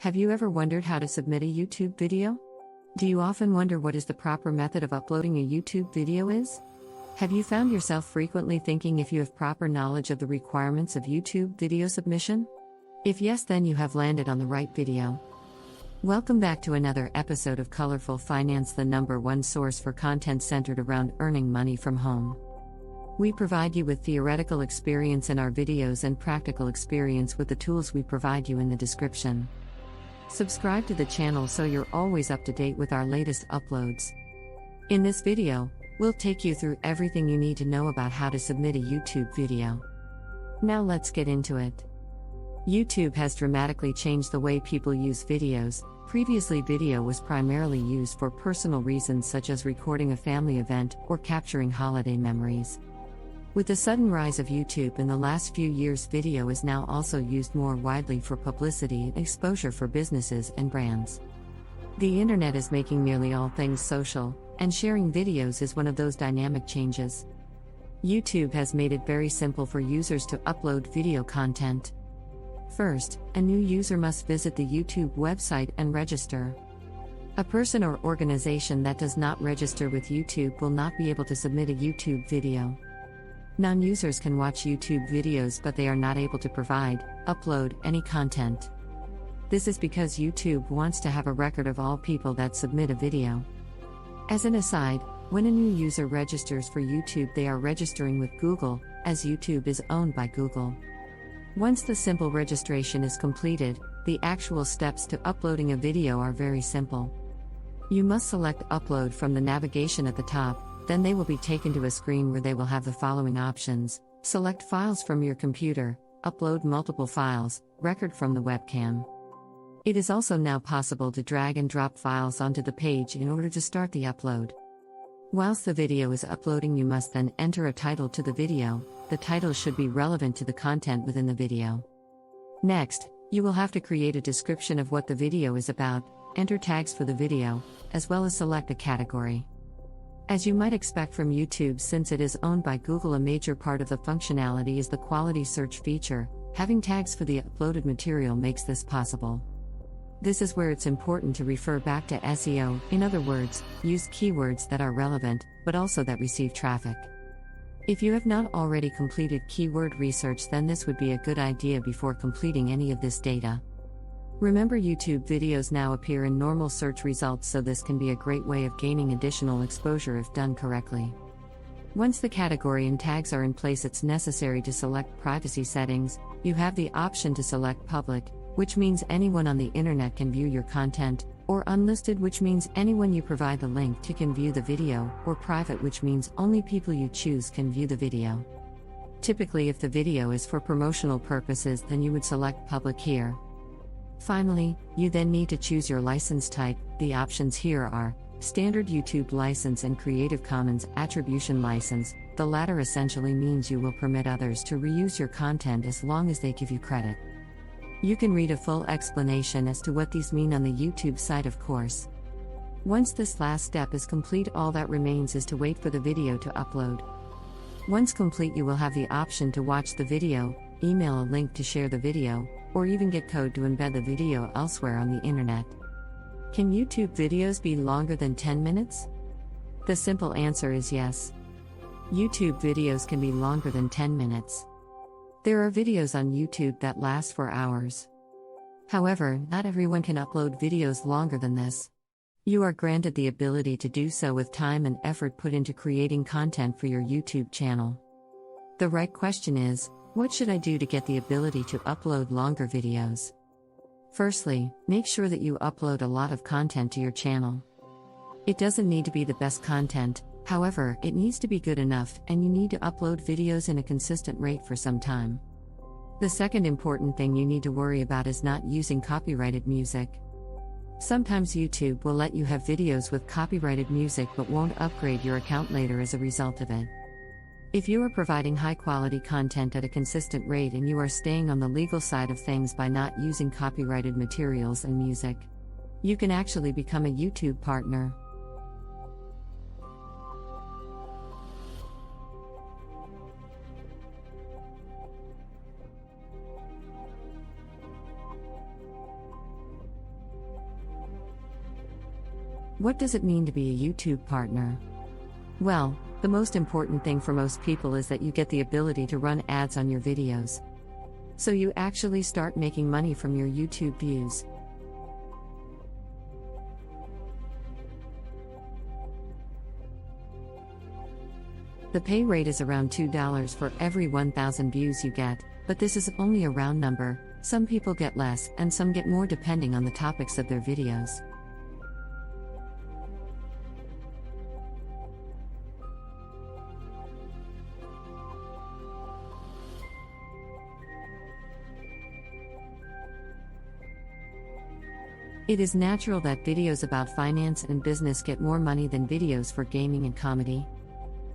Have you ever wondered how to submit a YouTube video? Do you often wonder what is the proper method of uploading a YouTube video is? Have you found yourself frequently thinking if you have proper knowledge of the requirements of YouTube video submission? If yes, then you have landed on the right video. Welcome back to another episode of Colorful Finance, the #1 source for content centered around earning money from home. We provide you with theoretical experience in our videos and practical experience with the tools we provide you in the description. Subscribe to the channel so you're always up to date with our latest uploads. In this video, we'll take you through everything you need to know about how to submit a YouTube video. Now let's get into it. YouTube has dramatically changed the way people use videos. Previously, video was primarily used for personal reasons such as recording a family event or capturing holiday memories. With the sudden rise of YouTube in the last few years, video is now also used more widely for publicity and exposure for businesses and brands. The internet is making nearly all things social, and sharing videos is one of those dynamic changes. YouTube has made it very simple for users to upload video content. First, a new user must visit the YouTube website and register. A person or organization that does not register with YouTube will not be able to submit a YouTube video. Non-users can watch YouTube videos, but they are not able to upload any content. This is because YouTube wants to have a record of all people that submit a video. As an aside, when a new user registers for YouTube, they are registering with Google, as YouTube is owned by Google. Once the simple registration is completed, the actual steps to uploading a video are very simple. You must select Upload from the navigation at the top. Then they will be taken to a screen where they will have the following options: select files from your computer, upload multiple files, record from the webcam. It is also now possible to drag and drop files onto the page in order to start the upload. Whilst the video is uploading, you must then enter a title to the video. The title should be relevant to the content within the video. Next, you will have to create a description of what the video is about, enter tags for the video, as well as select a category. As you might expect from YouTube, since it is owned by Google, a major part of the functionality is the quality search feature. Having tags for the uploaded material makes this possible. This is where it's important to refer back to SEO, in other words, use keywords that are relevant, but also that receive traffic. If you have not already completed keyword research, then this would be a good idea before completing any of this data. Remember, YouTube videos now appear in normal search results, so this can be a great way of gaining additional exposure if done correctly. Once the category and tags are in place, it's necessary to select privacy settings. You have the option to select public, which means anyone on the internet can view your content, or unlisted, which means anyone you provide the link to can view the video, or private, which means only people you choose can view the video. Typically, if the video is for promotional purposes, then you would select public here. Finally, you then need to choose your license type. The options here are Standard YouTube License and Creative Commons Attribution License. The latter essentially means you will permit others to reuse your content as long as they give you credit. You can read a full explanation as to what these mean on the YouTube site, of course. Once this last step is complete, all that remains is to wait for the video to upload. Once complete, you will have the option to watch the video, email a link to share the video, or even get code to embed the video elsewhere on the internet. Can YouTube videos be longer than 10 minutes? The simple answer is yes. YouTube videos can be longer than 10 minutes. There are videos on YouTube that last for hours. However, not everyone can upload videos longer than this. You are granted the ability to do so with time and effort put into creating content for your YouTube channel. The right question is, what should I do to get the ability to upload longer videos? Firstly, make sure that you upload a lot of content to your channel. It doesn't need to be the best content, however, it needs to be good enough, and you need to upload videos in a consistent rate for some time. The second important thing you need to worry about is not using copyrighted music. Sometimes YouTube will let you have videos with copyrighted music but won't upgrade your account later as a result of it. If you are providing high-quality content at a consistent rate and you are staying on the legal side of things by not using copyrighted materials and music, you can actually become a YouTube partner. What does it mean to be a YouTube partner? Well, the most important thing for most people is that you get the ability to run ads on your videos. So you actually start making money from your YouTube views. The pay rate is around $2 for every 1,000 views you get, but this is only a round number. Some people get less and some get more depending on the topics of their videos. It is natural that videos about finance and business get more money than videos for gaming and comedy.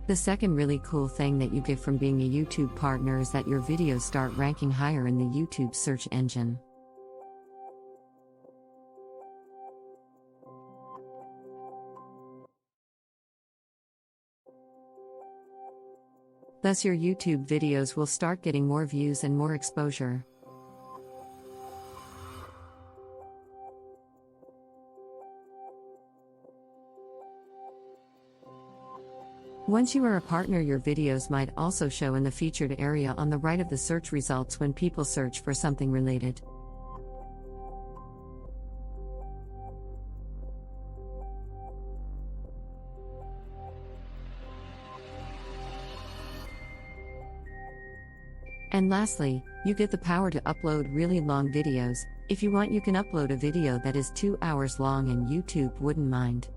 The second really cool thing that you get from being a YouTube partner is that your videos start ranking higher in the YouTube search engine. Thus, your YouTube videos will start getting more views and more exposure. Once you are a partner, your videos might also show in the featured area on the right of the search results when people search for something related. And lastly, you get the power to upload really long videos. If you want, you can upload a video that is 2 hours long and YouTube wouldn't mind.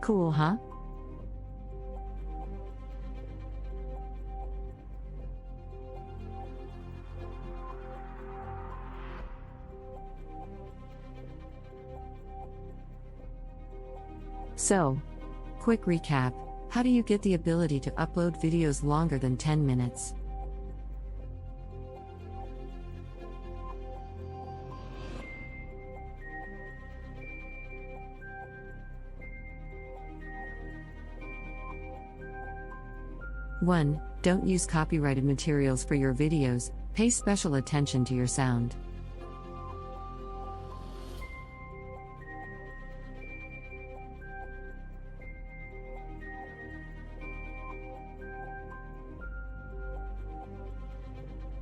Cool, huh? So, quick recap. How do you get the ability to upload videos longer than 10 minutes? One, don't use copyrighted materials for your videos. Pay special attention to your sound.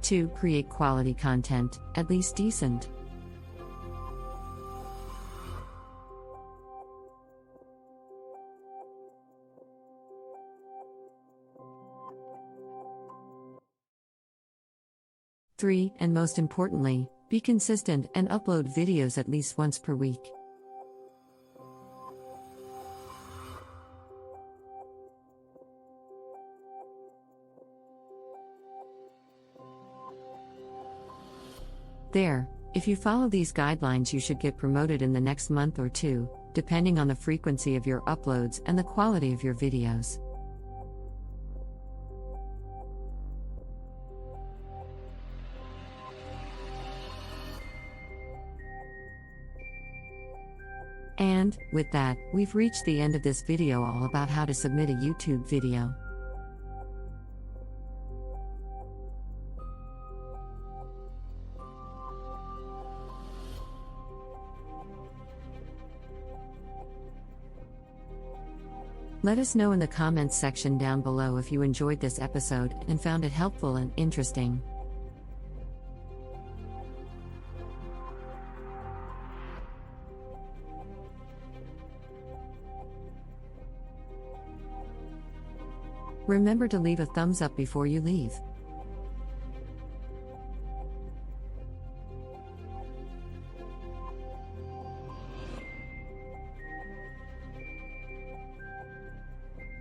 Two, create quality content, at least decent. Three, and most importantly, be consistent and upload videos at least once per week. There, if you follow these guidelines, you should get promoted in the next month or two, depending on the frequency of your uploads and the quality of your videos. And, with that, we've reached the end of this video all about how to submit a YouTube video. Let us know in the comments section down below if you enjoyed this episode and found it helpful and interesting. Remember to leave a thumbs up before you leave.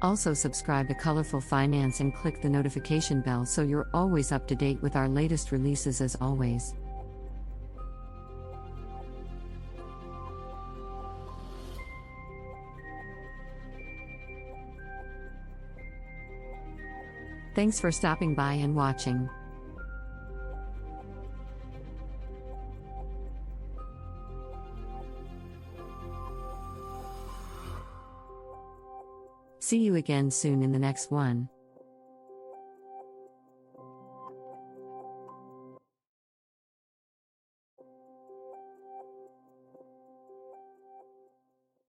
Also subscribe to Colorful Finance and click the notification bell so you're always up to date with our latest releases as always. Thanks for stopping by and watching. See you again soon in the next one.